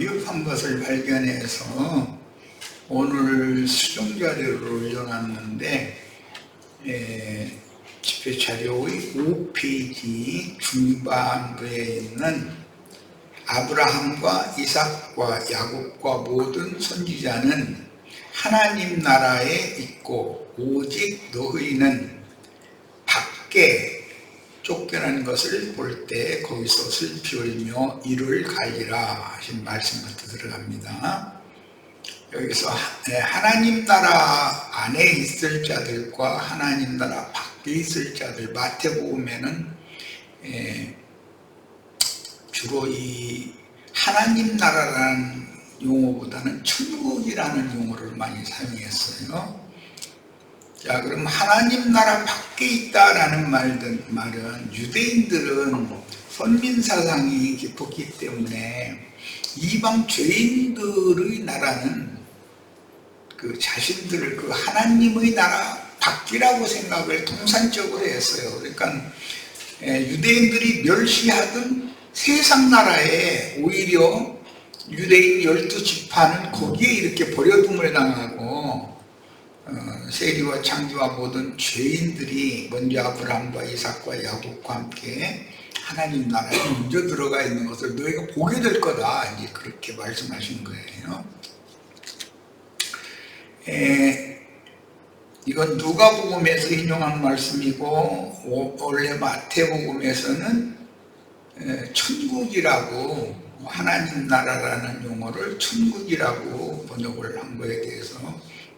위협한 것을 발견해서 오늘 수정 자료를 올려놨는데 집회 자료의 5페이지 중반부에 있는 아브라함과 이삭과 야곱과 모든 선지자는 하나님 나라에 있고 오직 너희는 밖에 쫓겨난 것을 볼 때 거기서 슬피 울며 이를 갈리라 하신 말씀부터 들어갑니다. 여기서 하나님 나라 안에 있을 자들과 하나님 나라 밖에 있을 자들, 마태복음에는 주로 이 하나님 나라라는 용어보다는 천국이라는 용어를 많이 사용했어요. 자, 그럼 하나님 나라 밖에 있다라는 말은 유대인들은 선민사상이 깊었기 때문에 이방 죄인들의 나라는 그 자신들을 그 하나님의 나라 밖이라고 생각을 통산적으로 했어요. 그러니까 유대인들이 멸시하던 세상 나라에 오히려 유대인 12지파는 거기에 이렇게 버려둠을 당하고 세리와 창기와 모든 죄인들이 먼저 아브라함과 이삭과 야곱과 함께 하나님 나라에 먼저 들어가 있는 것을 너희가 보게 될 거다, 이제 그렇게 말씀하신 거예요. 이건 누가복음에서 인용한 말씀이고 원래 마태복음에서는 천국이라고, 하나님 나라라는 용어를 천국이라고 번역을 한 거에 대해서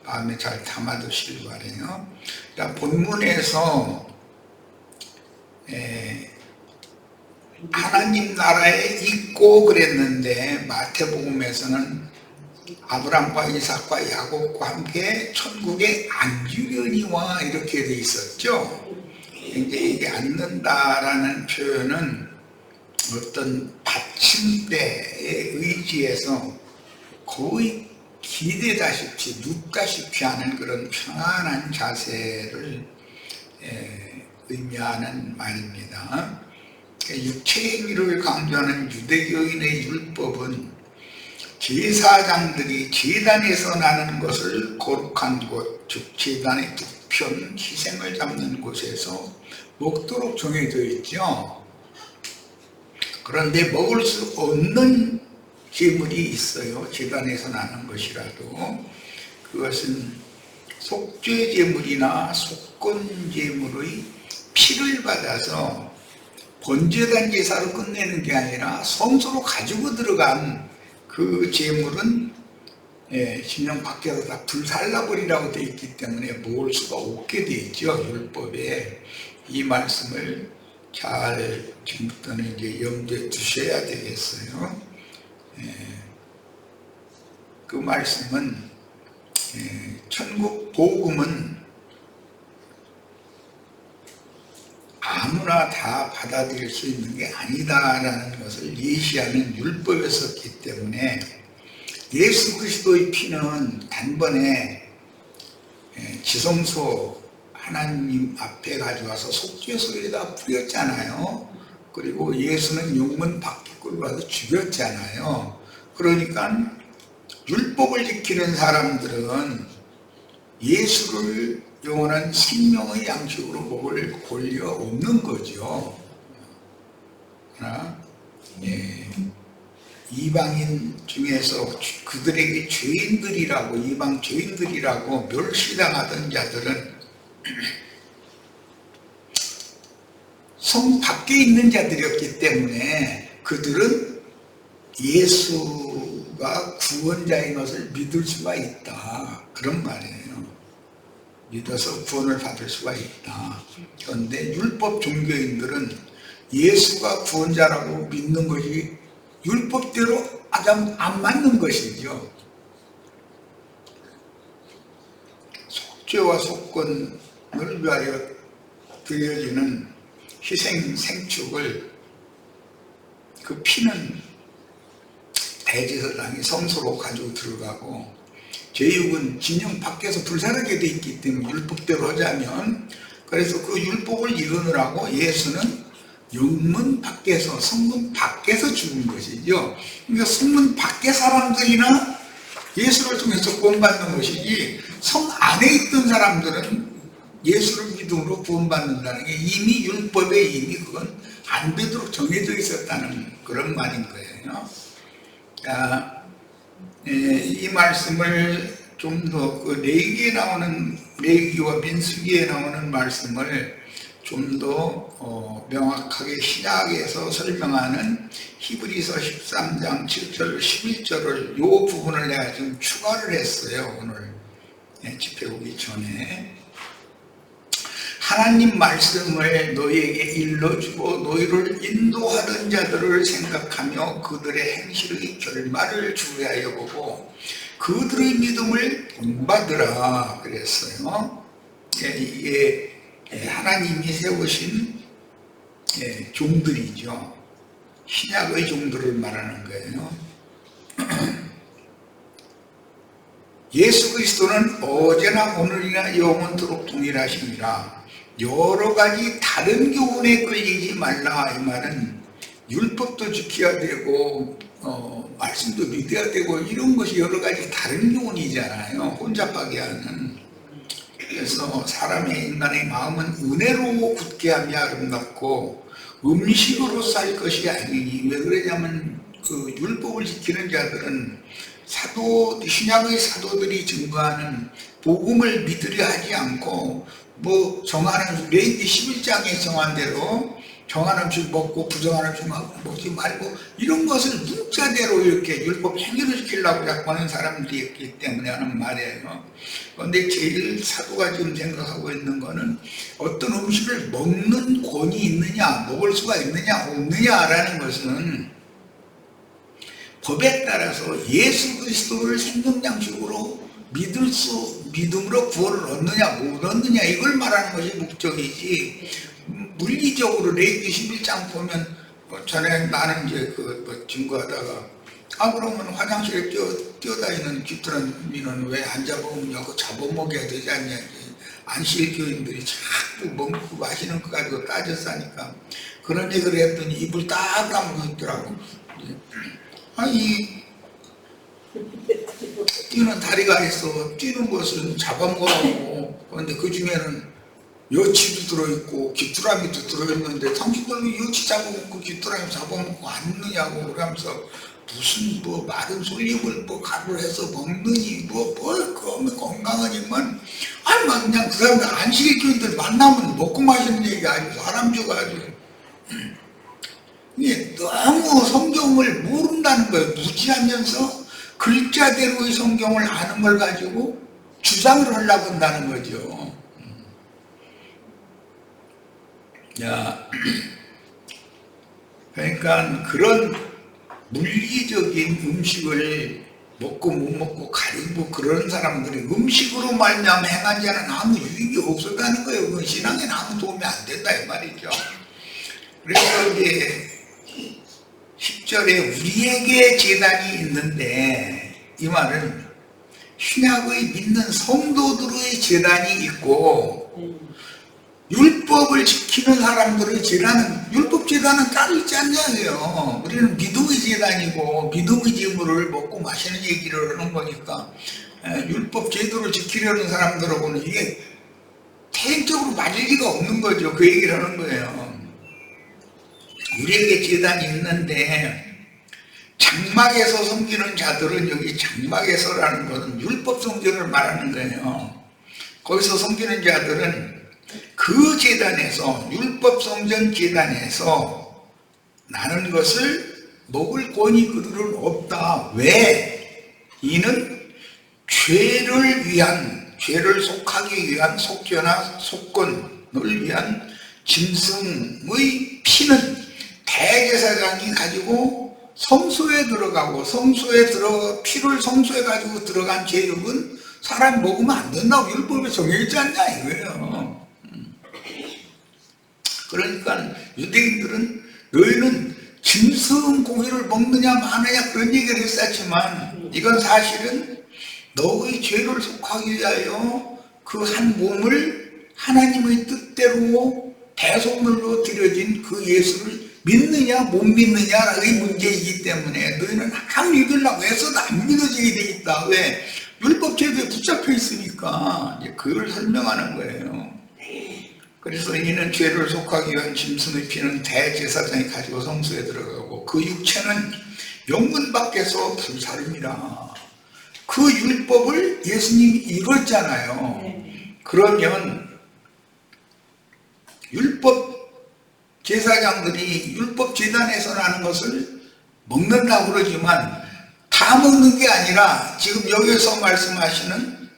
마음에 잘 담아두시길 바라요. 본문에서 하나님 나라에 있고 그랬는데 마태복음에서는 아브라함과 이삭과 야곱과 함께 천국에 앉으려니와 이렇게 돼 있었죠. 이제 이게 앉는다라는 표현은 어떤 받침대에 의지해서 거의 기대다시피 눕다시피 하는 그런 편안한 자세를 의미하는 말입니다. 육체 행위를 강조하는 유대교인의 율법은 제사장들이 제단에서 나는 것을 거룩한 곳, 즉 제단의 두편 희생을 잡는 곳에서 먹도록 정해져 있죠. 그런데 먹을 수 없는 제물이 있어요. 제단에서 나는 것이라도. 그것은 속죄 제물이나 속건 제물의 피를 받아서 번제단 제사로 끝내는 게 아니라 성소로 가지고 들어간 그 제물은 신령 밖에서 다 불살라버리라고 되어 있기 때문에 먹을 수가 없게 되어 있죠. 율법에. 이 말씀을 잘 지금부터는 이제 염두에 두셔야 되겠어요. 그 말씀은 천국 복음은 아무나 다 받아들일 수 있는 게 아니다라는 것을 예시하는 율법에 썼기 때문에 예수 그리스도의 피는 단번에 지성소 하나님 앞에 가져와서 속죄소에다 뿌렸잖아요. 그리고 예수는 용문 밖에 끌고 와서 죽였잖아요. 그러니까 율법을 지키는 사람들은 예수를 영원한 생명의 양식으로 먹을 권리가 없는 거죠. 이방인 중에서 그들에게 죄인들이라고, 이방 죄인들이라고 멸시당하던 자들은 성 밖에 있는 자들이었기 때문에 그들은 예수가 구원자인 것을 믿을 수가 있다, 그런 말이에요. 믿어서 구원을 받을 수가 있다. 그런데 율법 종교인들은 예수가 구원자라고 믿는 것이 율법대로 아주 안 맞는 것이죠. 속죄와 속건을 위하여 드려지는 희생 생축을, 그 피는 대제사장이 성소로 가지고 들어가고 제육은 진영 밖에서 불사르게 돼 있기 때문에 율법대로 하자면, 그래서 그 율법을 이루느라고 예수는 영문 밖에서, 성문 밖에서 죽은 것이죠. 그러니까 성문 밖의 사람들이나 예수를 통해서 구원받는 것이지, 성 안에 있던 사람들은 예수를 믿음으로 구원받는다는 게 이미 율법에 이미 그건 안 되도록 정해져 있었다는 그런 말인 거예요. 자, 이 말씀을 좀 더 그 레위기에 나오는, 레위기와 민수기에 나오는 말씀을 좀 더 명확하게 신약에서 설명하는 히브리서 13장 7절 11절을 요 부분을 내가 좀 추가를 했어요. 오늘 집회 오기 전에. 하나님 말씀을 너희에게 일러주고 너희를 인도하던 자들을 생각하며 그들의 행실의 결말을 주의하여 보고 그들의 믿음을 본받으라 그랬어요. 이게 하나님이 세우신 종들이죠. 신약의 종들을 말하는 거예요. 예수 그리스도는 어제나 오늘이나 영원토록 동일하십니다. 여러 가지 다른 교훈에 끌리지 말라. 이 말은 율법도 지켜야 되고 말씀도 믿어야 되고 이런 것이 여러 가지 다른 교훈이잖아요. 혼잡하게 하는. 그래서 사람의 인간의 마음은 은혜로 굳게 하며 아름답고 음식으로 살 것이 아니니. 왜 그러냐면 그 율법을 지키는 자들은 신약의 사도들이 증거하는 복음을 믿으려 하지 않고 뭐 정하는 레위기 11장에 정한 대로 정하는 줄 먹고 부정하는 줄 먹지 말고 이런 것을 문자대로 이렇게 율법 행위를 지키려고 자꾸 하는 사람들이 있기 때문에 하는 말이에요. 그런데 제일 사도가 지금 생각하고 있는 거는 어떤 음식을 먹는 권이 있느냐, 먹을 수가 있느냐 없느냐라는 것은 법에 따라서 예수 그리스도를 생명양식으로 믿음으로 구원을 얻느냐 못 얻느냐 이걸 말하는 것이 목적이지, 물리적으로 레위기 11장 보면 전에 나는 이제 증거하다가 그러면 화장실에 뛰어다니는 귀뚜라미는 왜 안 잡아먹냐고 잡아먹여야 되지 않냐, 안식 교인들이 자꾸 먹고 마시는 거 가지고 따져 싸니까 그런 얘기를 했더니 입을 딱 다물고 있더라고. 뛰는 다리가 있어. 뛰는 것은 잡아먹으라고. 그런데 그 중에는 여치도 들어있고 귀뚜라미도 들어있는데 당신들은 여치 잡아먹고 귀뚜라미 잡아먹고 안 먹느냐고 그러면서 무슨 마른 솔잎을 가루를 해서 먹느니 그러면 건강하지만 그냥 그 사람들 안식일 교인들 만나면 먹고 마시는 얘기 아니고 사람 줘가지고 이게 너무 성경을 모른다는 거예요. 무지하면서 글자대로의 성경을 아는 걸 가지고 주장을 하려고 한다는 거죠. 그러니까 그런 물리적인 음식을 먹고 못 먹고 가리고 그런 사람들이 음식으로 말미암아 행한 자는 아무 유익이 없었다는 거예요. 그건 신앙에는 아무 도움이 안 된다 이 말이죠. 그래서 이제 10절에 우리에게 제단이 있는데, 이 말은 신약의 믿는 성도들의 제단이 있고 율법을 지키는 사람들의 제단은, 율법 제단은 따로 있지 않냐고요. 우리는 믿음의 제단이고 믿음의 제물을 먹고 마시는 얘기를 하는 거니까 율법 제도를 지키려는 사람들하고는 이게 태행적으로 맞을 리가 없는 거죠. 그 얘기를 하는 거예요. 우리에게 제단이 있는데 장막에서 섬기는 자들은, 여기 장막에서라는 것은 율법 성전을 말하는 거예요. 거기서 섬기는 자들은 그 제단에서, 율법 성전 제단에서 나는 것을 먹을 권이 그들은 없다. 왜? 이는 죄를 속하기 위한 속죄나 속건을 위한 짐승의 피는 대제사장이 가지고 성소에 들어가고, 피를 성소에 가지고 들어간 제육은 사람 먹으면 안 된다고 율법에 정해있지 않냐 이거예요. 그러니까 유대인들은 너희는 짐승 고기를 먹느냐 마느냐 그런 얘기를 했었지만, 이건 사실은 너의 죄를 속하기 위하여 그 한 몸을 하나님의 뜻대로 배속물로 드려진 그 예수를 믿느냐 못 믿느냐의 문제이기 때문에 너희는 한 믿으려고 애써도 안 믿어지게 되겠다. 왜? 율법 제도에 붙잡혀 있으니까. 이제 그걸 설명하는 거예요. 그래서 이는 죄를 속하기 위한 짐승의 피는 대제사장이 가지고 성소에 들어가고 그 육체는 영문 밖에서 불사릅니다. 그 율법을 예수님이 이뤘잖아요. 그러면 율법 제사장들이 율법 제단에서 나는 것을 먹는다고 그러지만 다 먹는 게 아니라 지금 여기서 말씀하시는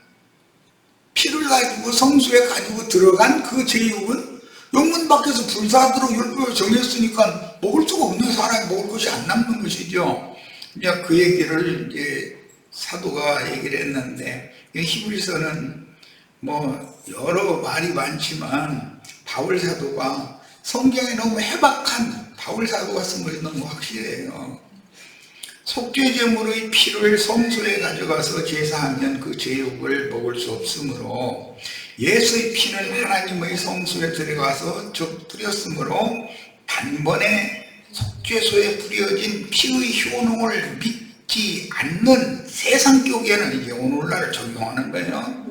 피를 가지고 성소에 가지고 들어간 그 제육은 영문 밖에서 불사하도록 율법을 정했으니까 먹을 수가 없는 사람이 먹을 것이 안 남는 것이죠. 이제 그 얘기를 이제 사도가 얘기를 했는데 히브리서는 뭐 여러 말이 많지만 바울 사도가 성경에 너무 해박한 바울 사도가 쓴 것이 너무 확실해요. 속죄제물의 피를 성소에 가져가서 제사하면 그 제육을 먹을 수 없으므로 예수의 피는 하나님의 성소에 들어가서 즉 뿌렸으므로 단번에 속죄소에 뿌려진 피의 효능을 믿지 않는 세상 교계는 이제 오늘날 적용하는 거예요.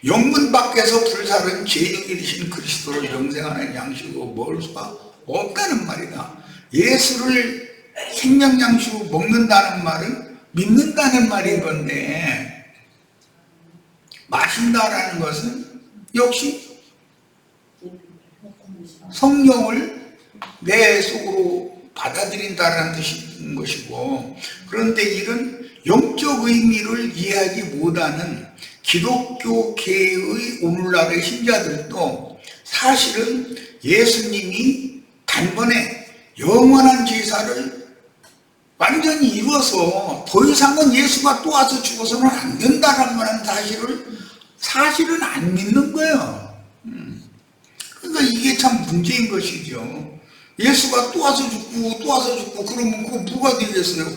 영문 밖에서 불사른 제육이 되신 그리스도를 영생하는 양식으로 먹을 수가 없다는 말이다. 예수를 생명양식으로 먹는다는 말은 믿는다는 말인 건데, 마신다라는 것은 역시 성령을 내 속으로 받아들인다는 뜻인 것이고, 그런데 이런 영적 의미를 이해하지 못하는 기독교계의 오늘날의 신자들도 사실은 예수님이 단번에 영원한 제사를 완전히 이루어서 더 이상은 예수가 또 와서 죽어서는 안 된다는 사실은 안 믿는 거예요. 그러니까 이게 참 문제인 것이죠. 예수가 또 와서 죽고 그러면 그거 뭐가 되겠어요?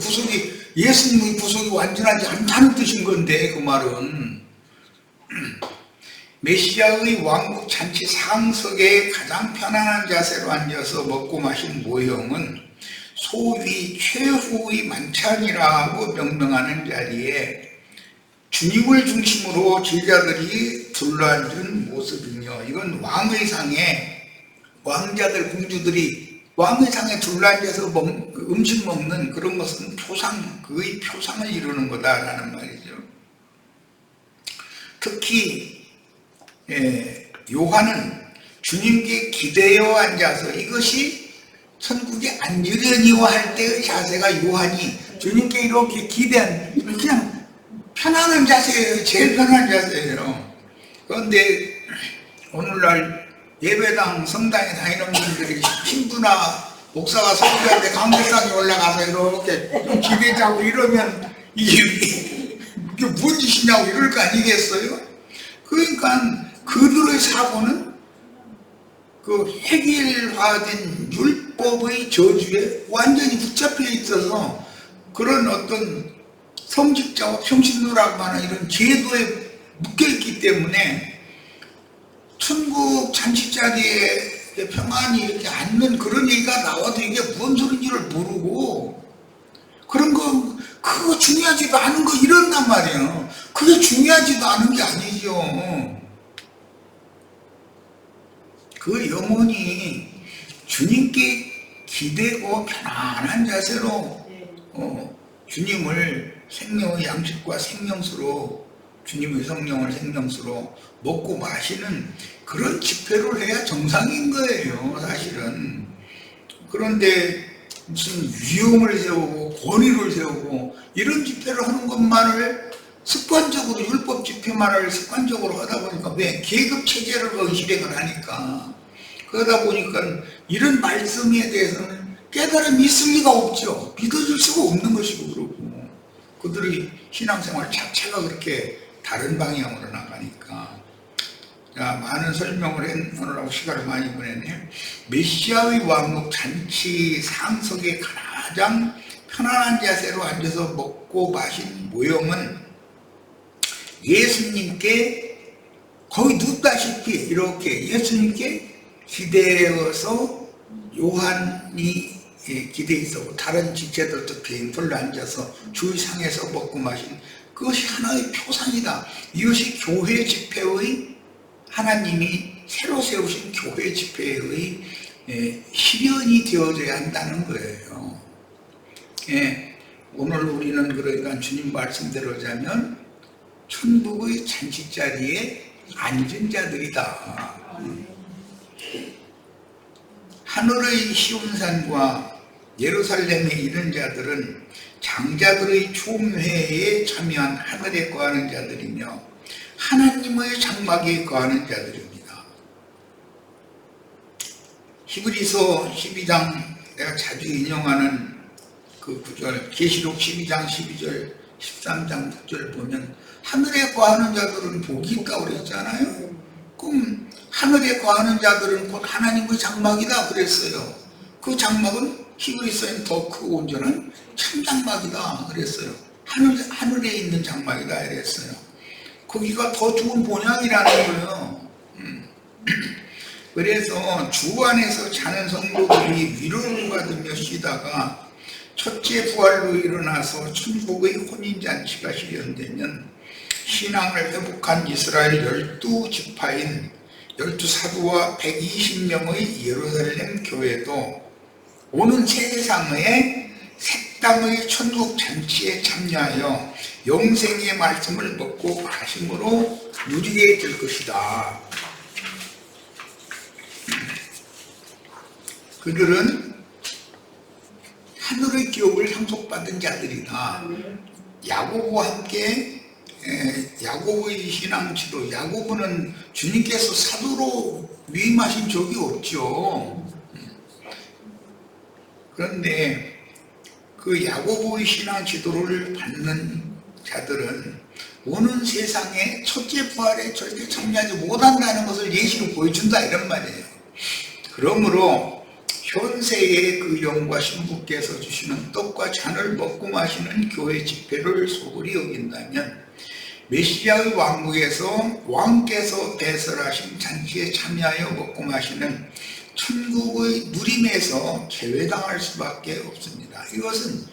예수님의 구속이 완전하지 않다는 뜻인 건데, 그 말은 메시아의 왕국 잔치 상석에 가장 편안한 자세로 앉아서 먹고 마신 모형은 소위 최후의 만찬이라고 명명하는 자리에 주님을 중심으로 제자들이 둘러앉은 모습이며, 이건 왕의 상에 왕자들 공주들이 왕의 상에 둘러앉아서 음식 먹는 그런 것은 그의 표상을 이루는 거다라는 말이죠. 특히 요한은 주님께 기대어 앉아서, 이것이 천국에 앉으려니와 할 때의 자세가 요한이 주님께 이렇게 기대한 그냥 편안한 자세예요. 제일 편안한 자세예요. 그런데 오늘날 예배당 성당에 다니는 분들이 신부나 목사가 설교할 때 강대상에 올라가서 이렇게 좀 기대자고 이러면 이게 뭔 짓이냐고 이럴 거 아니겠어요? 그러니까 그들의 사고는 그 획일화된 율법의 저주에 완전히 붙잡혀 있어서 그런 어떤 성직자와 평신도라고 하는 이런 제도에 묶여있기 때문에 천국 잔치자리에 평안히 이렇게 앉는 그런 얘기가 나와도 이게 뭔 소리인지를 모르고 그런 거 그거 중요하지도 않은 거 이런단 말이에요. 그게 중요하지도 않은 게 아니죠. 그 영혼이 주님께 기대고 편안한 자세로 주님을 생명의 양식과 생명수로, 주님의 성령을 생명수로 먹고 마시는 그런 집회를 해야 정상인 거예요, 사실은. 그런데 무슨 위험을 세우고 권위를 세우고 이런 집회를 하는 것만을 습관적으로, 율법 집회만을 습관적으로 하다 보니까, 왜? 계급 체제를 실행을 하니까. 그러다 보니까 이런 말씀에 대해서는 깨달음이 있을 리가 없죠. 믿어줄 수가 없는 것이고, 그러고 그들의 신앙생활 자체가 그렇게 다른 방향으로 나가니까. 자, 많은 설명을 하느라고 시간을 많이 보냈네요. 메시아의 왕국 잔치 상석에 가장 편안한 자세로 앉아서 먹고 마신 모형은 예수님께 거의 눕다시피 이렇게 예수님께 기대어서 요한이 기대에 있었고 다른 지체들도 빙돌로 앉아서 주의상에서 먹고 마신 그것이 하나의 표상이다. 이것이 교회 집회의 하나님이 새로 세우신 교회 집회의 실현이 되어져야 한다는 거예요. 오늘 우리는 그러니까 주님 말씀대로자면 천국의 잔치자리에 앉은 자들이다. 하늘의 시온산과 예루살렘에 이른 자들은 장자들의 총회에 참여한 하늘에 거하는 자들이며 하나님의 장막에 거하는 자들입니다. 히브리서 12장 내가 자주 인용하는 그 구절, 계시록 12장 12절 13장 9절 보면 하늘에 거하는 자들은 복이 있다고 그랬잖아요. 그럼 하늘에 거하는 자들은 곧 하나님의 장막이다 그랬어요. 그 장막은 히브리서엔 더 크고 온전한 참장막이다 그랬어요. 하늘에 있는 장막이다 이랬어요. 거기가 더 좋은 본향이라는 거예요. 그래서 주 안에서 자는 성도들이 위로를 받으며 쉬다가 첫째 부활로 일어나서 천국의 혼인잔치가 실현되면 신앙을 회복한 이스라엘 12지파인 12사도와 120명의 예루살렘 교회도 오는 세상의 새 땅의 천국 잔치에 참여하여 영생의 말씀을 먹고 마심으로 누리게 될 것이다. 그들은 하늘의 기업을 상속받은 자들이다. 야고보와 함께 야고보의 신앙 지도, 야고보는 주님께서 사도로 위임하신 적이 없죠. 그런데 그 야고보의 신앙 지도를 받는 자들은 오는 세상에 첫째 부활에 절대 참여하지 못한다는 것을 예시로 보여준다 이런 말이에요. 그러므로 현세의 그 영과 신부께서 주시는 떡과 잔을 먹고 마시는 교회 집회를 소홀히 여긴다면 메시아의 왕국에서 왕께서 배설하신 잔치에 참여하여 먹고 마시는 천국의 누림에서 제외당할 수밖에 없습니다. 이것은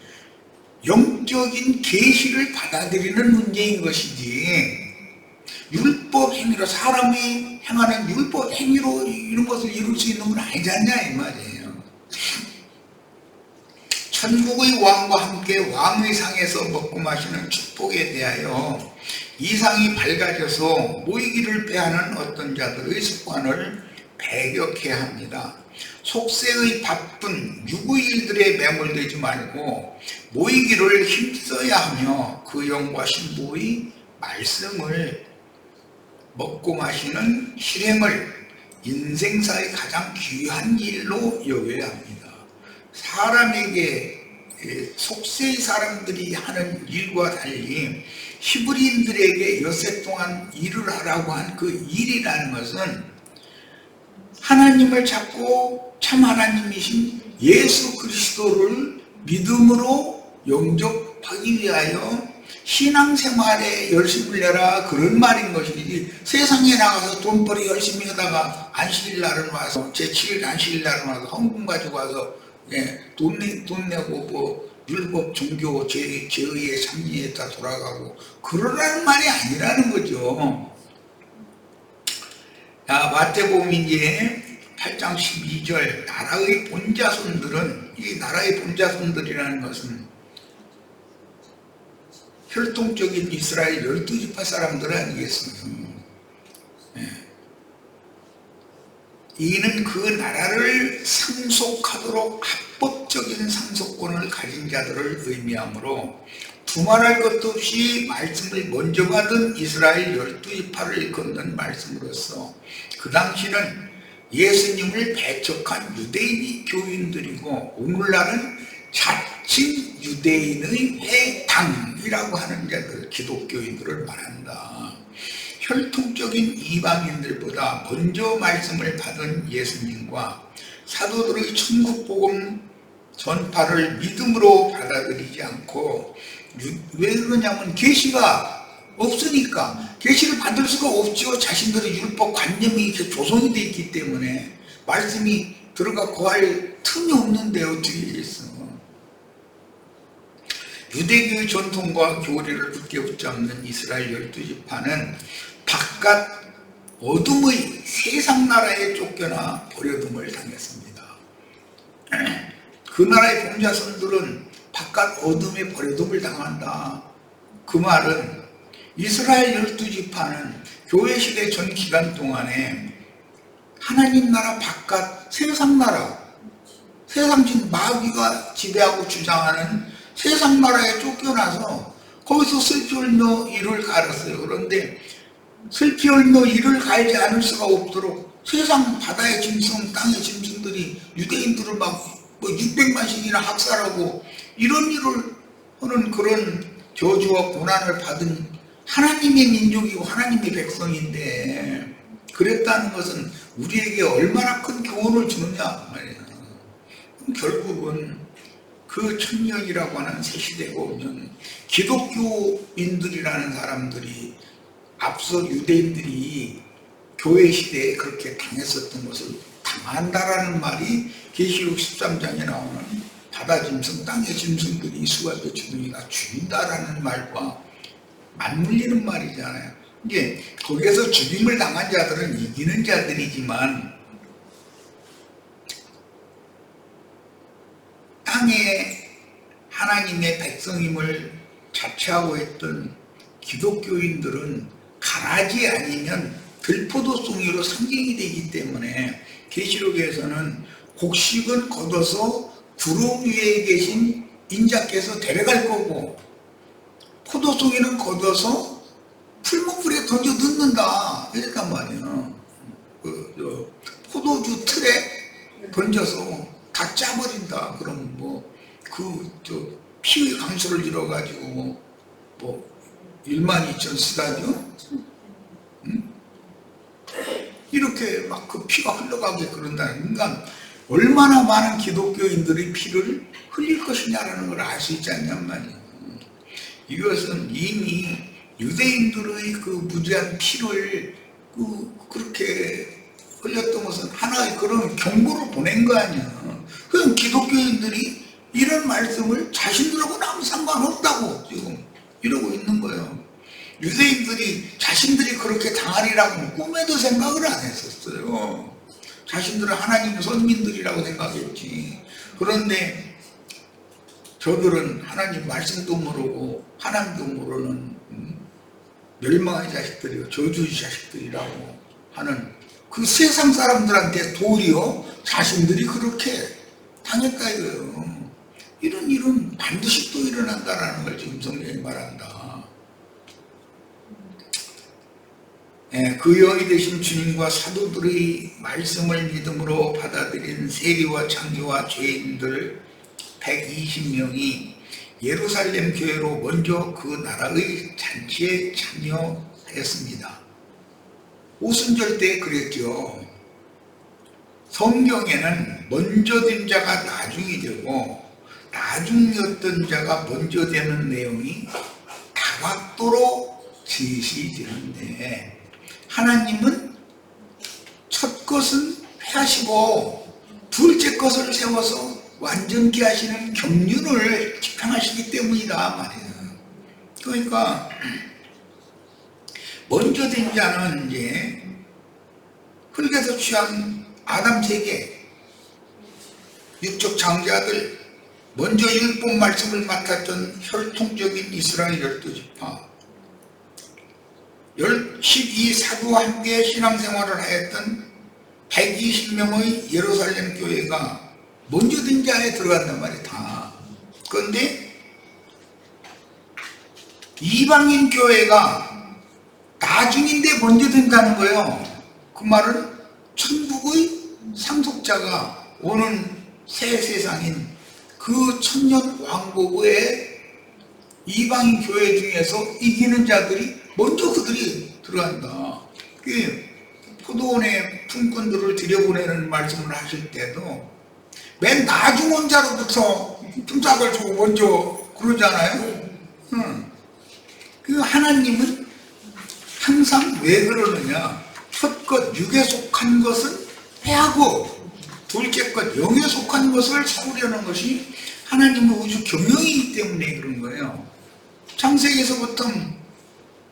영적인 계시를 받아들이는 문제인 것이지 율법 행위로 사람이 행하는 율법 행위로 이런 것을 이룰 수 있는 건 아니지 않냐 이 말이에요. 천국의 왕과 함께 왕의 상에서 먹고 마시는 축복에 대하여 이 상이 밝아져서 모이기를 빼하는 어떤 자들의 습관을 배격해야 합니다. 속세의 바쁜 육의 일들에 매몰되지 말고 모이기를 힘써야 하며 그 영과 신부의 말씀을 먹고 마시는 실행을 인생사의 가장 귀한 일로 여겨야 합니다. 사람에게 속세의 사람들이 하는 일과 달리 히브리인들에게 엿새 동안 일을 하라고 한 그 일이라는 것은 하나님을 찾고 참 하나님이신 예수 그리스도를 믿음으로 영접하기 위하여 신앙생활에 열심을 내라 그런 말인 것이지 세상에 나가서 돈벌이 열심히 하다가 안식일날은 와서 제7일 안식일날은 와서 헌금 가지고 와서 돈 내고 뭐 율법 종교 제의의 참리에 다 돌아가고 그러라는 말이 아니라는 거죠. 마태복음 이제 8장 12절 나라의 본자손들은 이 나라의 본자손들이라는 것은 혈통적인 이스라엘 12지파 사람들 아니겠습니까? 이는 그 나라를 상속하도록 합법적인 상속권을 가진 자들을 의미하므로 두말할 것도 없이 말씀을 먼저 받은 이스라엘 12지파를 일컫는 말씀으로서 그 당시는 예수님을 배척한 유대인이 교인들이고 오늘날은 자칭 유대인의 회당이라고 하는 자들 기독교인들을 말한다. 혈통적인 이방인들보다 먼저 말씀을 받은 예수님과 사도들의 천국복음 전파를 믿음으로 받아들이지 않고 왜 그러냐면 계시가 없으니까 계시를 받을 수가 없죠. 자신들의 율법 관념이 이렇게 조성이 되어 있기 때문에 말씀이 들어가 거할 틈이 없는데 어떻게 있어. 유대교의 전통과 교리를 굳게 붙잡는 이스라엘 12지파는 바깥 어둠의 세상 나라에 쫓겨나 버려둠을 당했습니다. 그 나라의 범자손들은 바깥 어둠에 버려둠을 당한다. 그 말은 이스라엘 12지파는 교회 시대 전 기간 동안에 하나님 나라 바깥 세상 나라, 세상 마귀가 지배하고 주장하는 세상 나라에 쫓겨나서 거기서 슬피 울며 이를 갈았어요. 그런데 슬피 울며 이를 갈지 않을 수가 없도록 세상 바다의 짐승, 땅의 짐승들이 유대인들을 막 600만씩이나 학살하고 이런 일을 하는 그런 저주와 고난을 받은 하나님의 민족이고 하나님의 백성인데, 그랬다는 것은 우리에게 얼마나 큰 교훈을 주느냐 말이야. 결국은 그 천년이라고 하는 새 시대가 오면 기독교인들이라는 사람들이 앞서 유대인들이 교회 시대에 그렇게 당했었던 것을 당한다라는 말이 계시록 13장에 나오는 바다 짐승, 땅의 짐승들이 수갑의 주둥이가 죽인다라는 말과 맞물리는 말이잖아요. 이제 거기에서 죽임을 당한 자들은 이기는 자들이지만 땅에 하나님의 백성임을 자처하고 있던 기독교인들은 가라지 아니면 들포도송이로 상징이 되기 때문에 계시록에서는 곡식은 걷어서 구름 위에 계신 인자께서 데려갈 거고 포도송이는 걷어서 풀목불에 던져 넣는다 이랬단 말이에요. 포도주 틀에 던져서 다 짜버린다. 그럼 피의 강수를 이뤄가지고 12,000 스타디움? 이렇게 막 그 피가 흘러가게 그런다는 건 얼마나 많은 기독교인들의 피를 흘릴 것이냐라는 걸 알 수 있지 않냔 말이에요. 이것은 이미 유대인들의 그 무지한 피를 그렇게 흘렸던 것은 하나의 그런 경고를 보낸 거 아니야. 그럼 기독교인들이 이런 말씀을 자신들하고는 아무 상관없다고 지금 이러고 있는 거예요. 유대인들이 자신들이 그렇게 당하리라고 꿈에도 생각을 안 했었어요. 자신들은 하나님의 선민들이라고 생각했지. 그런데 저들은 하나님 말씀도 모르고 하나님도 모르는 멸망의 자식들이요, 저주의 자식들이라고 하는 그 세상 사람들한테 도리어 자신들이 그렇게 당했다 이거예요. 이런 일은 반드시 또 일어난다라는 걸 지금 성경이 말한다. 그 영이 되신 주님과 사도들의 말씀을 믿음으로 받아들인 세리와 창기와 죄인들 120명이 예루살렘 교회로 먼저 그 나라의 잔치에 참여하였습니다. 오순절 때 그랬죠. 성경에는 먼저 된 자가 나중이 되고 나중이었던 자가 먼저 되는 내용이 다각도로 제시되는데, 하나님은 첫 것은 회하시고 둘째 것을 세워서 완전케 하시는 경륜을 집행하시기 때문이다 말이에요. 그러니까 먼저 된 자는 이제 흙에서 취한 아담 세계 육적 장자들, 먼저 율법 말씀을 맡았던 혈통적인 이스라엘 12지파, 12사도와 함께 신앙생활을 하였던 120명의 예루살렘 교회가 먼저 된 자에 들어간단 말이에요. 다. 그런데 이방인 교회가 나중인데 먼저 된다는 거예요. 그 말은 천국의 상속자가 오는 새 세상인 그 천년 왕국의 이방인 교회 중에서 이기는 자들이 먼저 그들이 들어간다. 포도원의 품꾼들을 들여보내는 말씀을 하실 때도 맨 나중 온 자로부터 품삯을 주고 먼저 그러잖아요. 그 하나님은 항상 왜 그러느냐, 첫것 육에 속한 것은 패하고 둘째 것, 영에 속한 것을 세우려는 것이 하나님의 우주 경영이기 때문에 그런 거예요. 창세기에서부터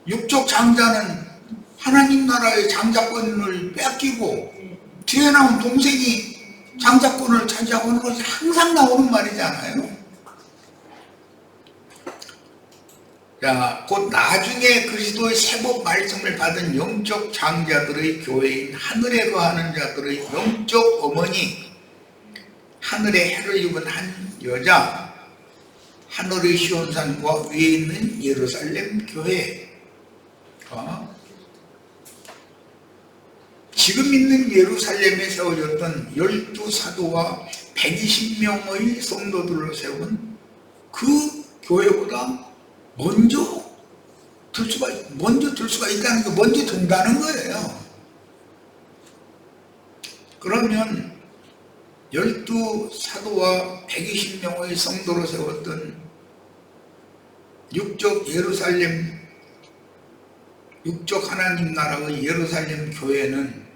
육적 장자는 하나님 나라의 장자권을 뺏기고 뒤에 나온 동생이 장자권을 차지하고 있는 것이 항상 나오는 말이잖아요. 자, 곧 나중에 그리스도의 세법 말씀을 받은 영적 장자들의 교회인 하늘에 거하는 자들의 영적 어머니, 하늘의 해를 입은 한 여자, 하늘의 시온산과 위에 있는 예루살렘 교회, 지금 있는 예루살렘에 세워졌던 12사도와 120명의 성도들로 세운 그 교회보다 먼저 들 수가 있다는 게 먼저 된다는 거예요. 그러면 12사도와 120명의 성도로 세웠던 육적 예루살렘, 육적 하나님 나라의 예루살렘 교회는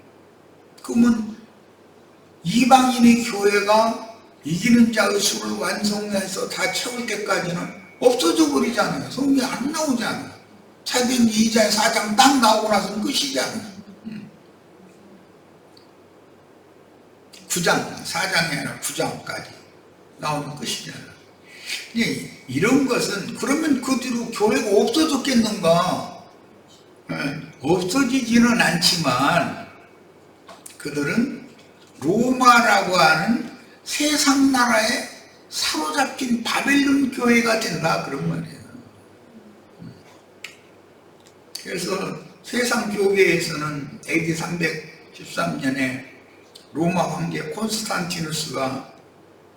그러면 이방인의 교회가 이기는 자의 수를 완성해서 다 채울 때까지는 없어져 버리잖아요. 성경에 안 나오잖아요. 사도행 2장 4장 딱 나오고 나서는 끝이잖아요. 9장, 4장이 아니라 9장까지 나오는 끝이잖아요. 이런 것은 그러면 그 뒤로 교회가 없어졌겠는가? 없어지지는 않지만 그들은 로마라고 하는 세상 나라에 사로잡힌 바벨론 교회가 된다 그런 말이에요. 그래서 세상 교계에서는 AD 313년에 로마 황제 콘스탄티누스가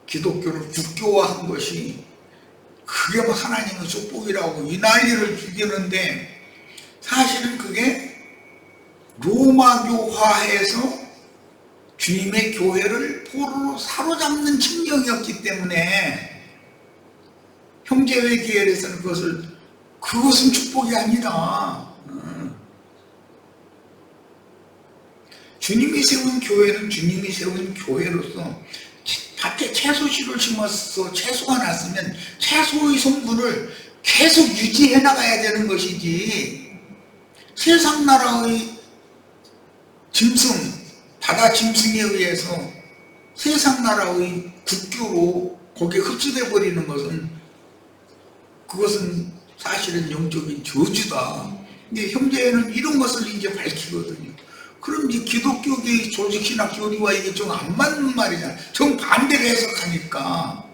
기독교를 국교화한 것이 그게 뭐 하나님의 축복이라고 이 난리를 죽이는데 사실은 그게 로마교화해서 주님의 교회를 포로로 사로잡는 칙령이었기 때문에 형제회 계열에서는 그것은 축복이 아니다. 주님이 세운 교회는 주님이 세운 교회로서 밭에 채소씨를 심어서 채소가 났으면 채소의 성분을 계속 유지해 나가야 되는 것이지 세상 나라의 짐승, 바다 짐승에 의해서 세상 나라의 국교로 거기에 흡수돼 버리는 그것은 사실은 영적인 저주다. 근데 형제는 이런 것을 이제 밝히거든요. 그럼 이제 기독교계의 조직신학 교리와 이게 좀 안 맞는 말이잖아요. 정반대로 해석하니까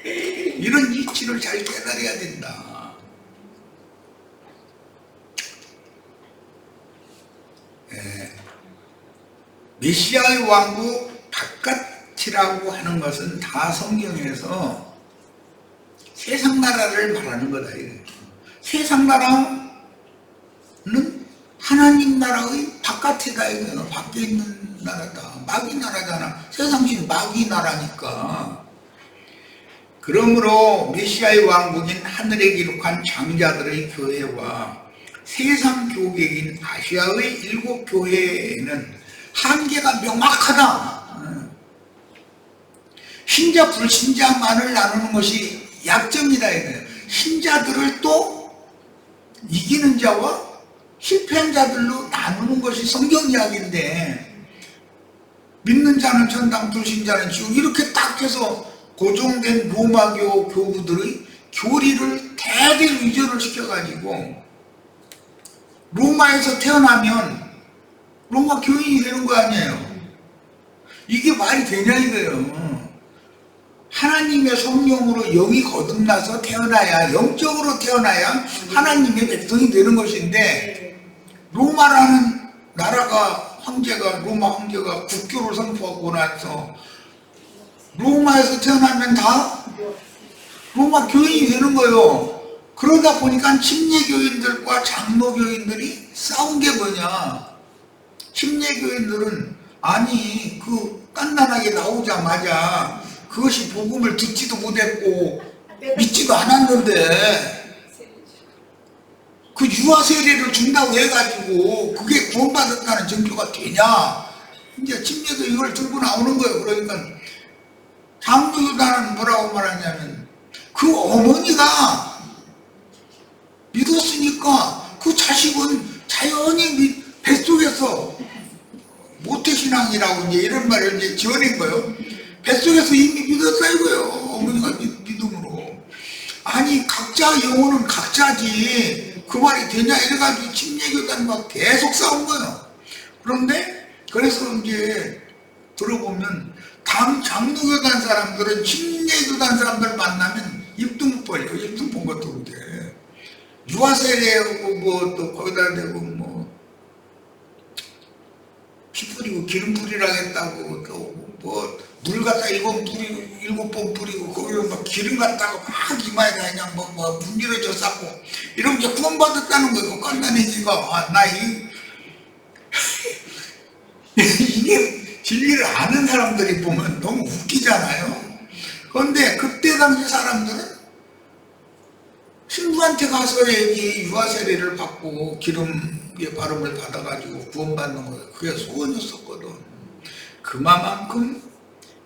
이런 이치를 잘 깨달아야 된다. 메시아의 왕국 바깥이라고 하는 것은 다 성경에서 세상 나라를 말하는 거다. 세상 나라는 하나님 나라의 바깥이다. 이거는 밖에 있는 나라다. 마귀 나라잖아. 세상신 마귀 나라니까. 그러므로 메시아의 왕국인 하늘에 기록한 장자들의 교회와 세상 교계인 아시아의 7 교회에는 한계가 명확하다. 신자 불신자만을 나누는 것이 약점이다. 신자들을 또 이기는 자와 실패한 자들로 나누는 것이 성경 이야기인데 믿는 자는 천당, 불신자는 지옥 이렇게 딱 해서 고정된 로마교 교부들의 교리를 대대 위조를 시켜가지고 로마에서 태어나면 로마 교인이 되는 거 아니에요. 이게 말이 되냐 이거예요. 하나님의 성령으로 영이 거듭나서 태어나야, 영적으로 태어나야 하나님의 백성이 되는 것인데 로마라는 나라가 로마 황제가 국교를 선포하고 나서 로마에서 태어나면 다 로마 교인이 되는 거예요. 그러다 보니까 침례교인들과 장로교인들이 싸운 게 뭐냐. 침례교인들은 아니 깐난하게 나오자마자 그것이 복음을 듣지도 못했고 믿지도 않았는데 그 유아 세례를 준다고 해가지고 그게 구원받았다는 증거가 되냐. 이제 침례도 이걸 들고 나오는 거예요. 그러니까 장로교단은 뭐라고 말하냐면 그 어머니가 믿었으니까 그 자식은 자연히 뱃속에서 모태신앙이라고 이제 이런 말을 이제 지어낸 거예요. 뱃속에서 이미 믿었다 이거예요. 어머니가 믿음으로. 아니 각자 영혼은 각자지 그 말이 되냐 이래가지고 침례교단 막 계속 싸운 거예요. 그런데 그래서 이제 들어보면 장로교단 사람들은 침례교단 사람들 만나면 입도 못 벌려. 입도 본 것도 그래. 유아세례하고 뭐 또 거기다 대고 뭐 피 뿌리고 기름 뿌리라겠다고 또 뭐 물 갖다 7번 뿌리고 거기로 막 기름 갖다가 막 이마에다 그냥 뭐 문지러져 쌓고 이러면 이제 구원받았다는 거예요. 깐난애기가 이게 진리를 아는 사람들이 보면 너무 웃기잖아요. 그런데 그때 당시 사람들은 신부한테 가서 유아세례를 받고 기름의 발음을 받아가지고 구원받는 거예요. 그게 소원이었었거든. 그만큼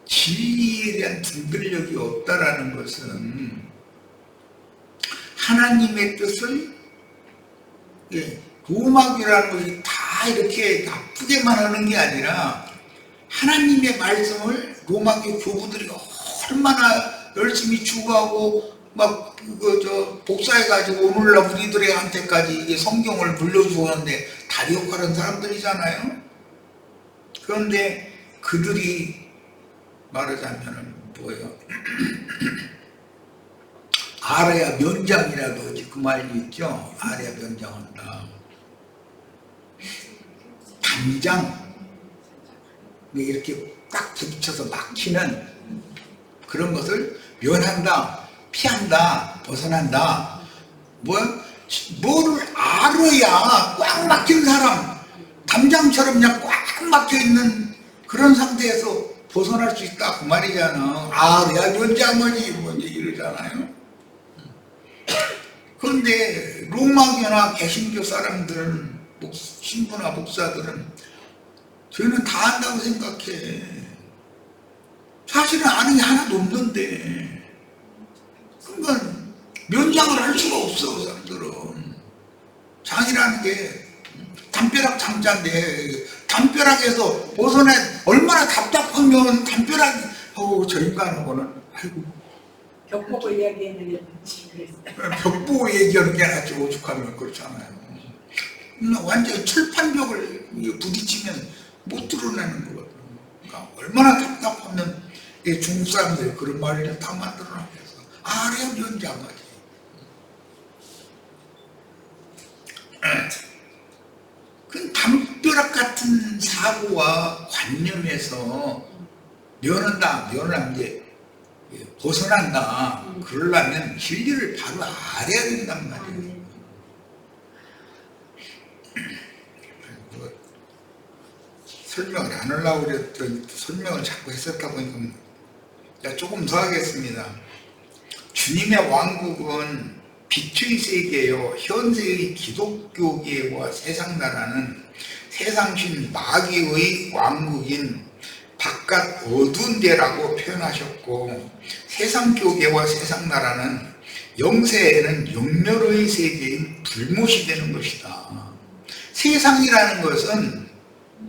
진리에 대한 분별력이 없다라는 것은 하나님의 뜻을 로마교라는 것이 다 이렇게 나쁘게만 하는 게 아니라 하나님의 말씀을 로마교 교부들이 얼마나 열심히 추구하고 막 복사해가지고 오늘날 우리들한테까지 이게 성경을 물려주었는데 다리옥하는 사람들이잖아요. 그런데 그들이 말하자면 뭐예요? 알아야 면장이라도 그 말이 있죠. 알아야 면장한다. 당장 이렇게 딱 부딪혀서 막히는 그런 것을 면한다, 피한다, 벗어난다. 뭐를 알아야 꽉 막힌 사람, 담장처럼 그냥 꽉 막혀 있는 그런 상태에서 벗어날 수 있다 그 말이잖아. 알아야 면장하지 뭐 이러잖아요. 그런데 로마교나 개신교 사람들은 신부나 목사들은 저희는 다 안다고 생각해. 사실은 아는 게 하나도 없는데 그러니까 면장을 할 수가 없어. 그 사람들은 장이라는 게 담벼락 장자인데 담벼락에서 벗어나 얼마나 답답하면 담벼락 저 인간하고는 아이고 벽 보고 이야기하는 게 그랬어요. 벽 보고 얘기하는 게 아주 오죽하면 그렇잖아요. 완전 철판벽을 부딪히면 못 드러내는 거거든. 그러니까 얼마나 답답하면 중국 사람들이 그런 말을 다 만들어놔서 알아야 면장하지. 그 담벼락 같은 사고와 관념에서 면한다, 이제 벗어난다. 그러려면 진리를 바로 알아야 된단 말이에요. 설명을 안 하려고 그랬더니 설명을 자꾸 했었다 보니까 조금 더 하겠습니다. 주님의 왕국은 빛의 세계요 현세의 기독교계와 세상나라는 세상신 마귀의 왕국인 바깥 어두운 데라고 표현하셨고, 세상교계와 세상나라는 영세에는 영멸의 세계인 불못이 되는 것이다. 세상이라는 것은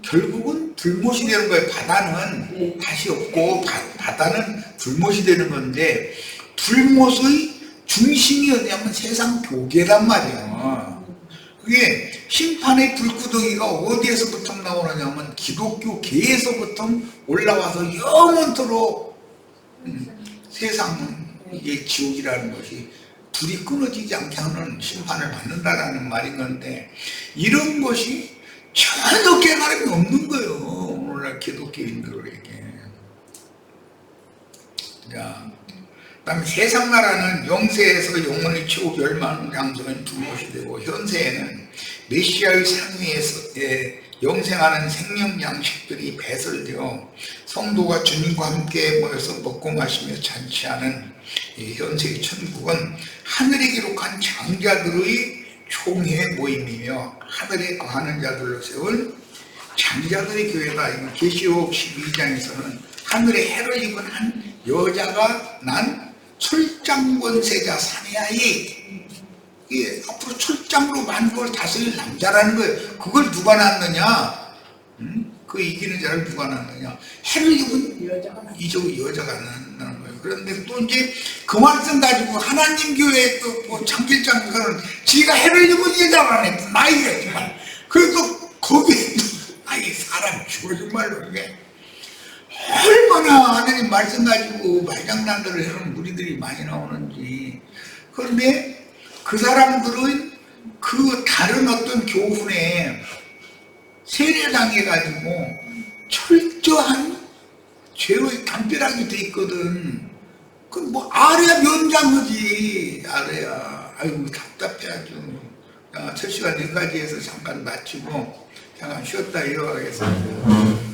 결국은 불못이 되는 거예요. 바다는 다시 없고 바다는 불못이 되는 건데, 불못의 중심이 어디냐면 세상 교계란 말이에요. 그게 심판의 불구덩이가 어디에서부터 나오느냐면 기독교계에서부터 올라와서 영원토록 세상 이게 지옥이라는 것이 불이 끊어지지 않게 하는 심판을 받는다라는 말인 건데, 이런 것이 전혀 깨달음이 없는 거예요. 오늘날 기독교인들에게. 자, 그다음에 세상 나라는 영세에서 영원히 최후 멸망 장소인 불못이 되고, 현세에는 메시아의 상위에서 영생하는 생명 양식들이 배설되어 성도가 주님과 함께 모여서 먹고 마시며 잔치하는 현세의 천국은 하늘에 기록한 장자들의 총회 모임이며 하늘에 거하는 자들로 세운 장자들의 교회가 이거 계시록 12장에서는 하늘에 해를 입은 한 여자가 난 철장권세자 사내아이, 이게 앞으로 철장으로 만국을 다스릴 남자라는 거예요. 그걸 누가 낳느냐? 그 이기는 자를 누가 낳느냐? 해를 입은 여자가 낳는 거예요. 그런데 또 이제 그 말씀 가지고 하나님 교회 또 장길장 그는 지가 해를 입은 여자만 해 나이가 정말. 그래도 거기에 아이 사람 죽어 정말로 이게 얼마나 하나님 말씀 가지고 말장난들을 해놓은 무리들이 많이 나오는지. 그런데 그 사람들은 그 다른 어떤 교훈에 세례당해가지고 철저한 죄의 담벼락이 돼 있거든. 그 뭐 알아야 면장하지. 알아야. 아이고 답답해 아주. 첫 시간 여기까지 해서 잠깐 마치고 잠깐 쉬었다 일어나겠습니다.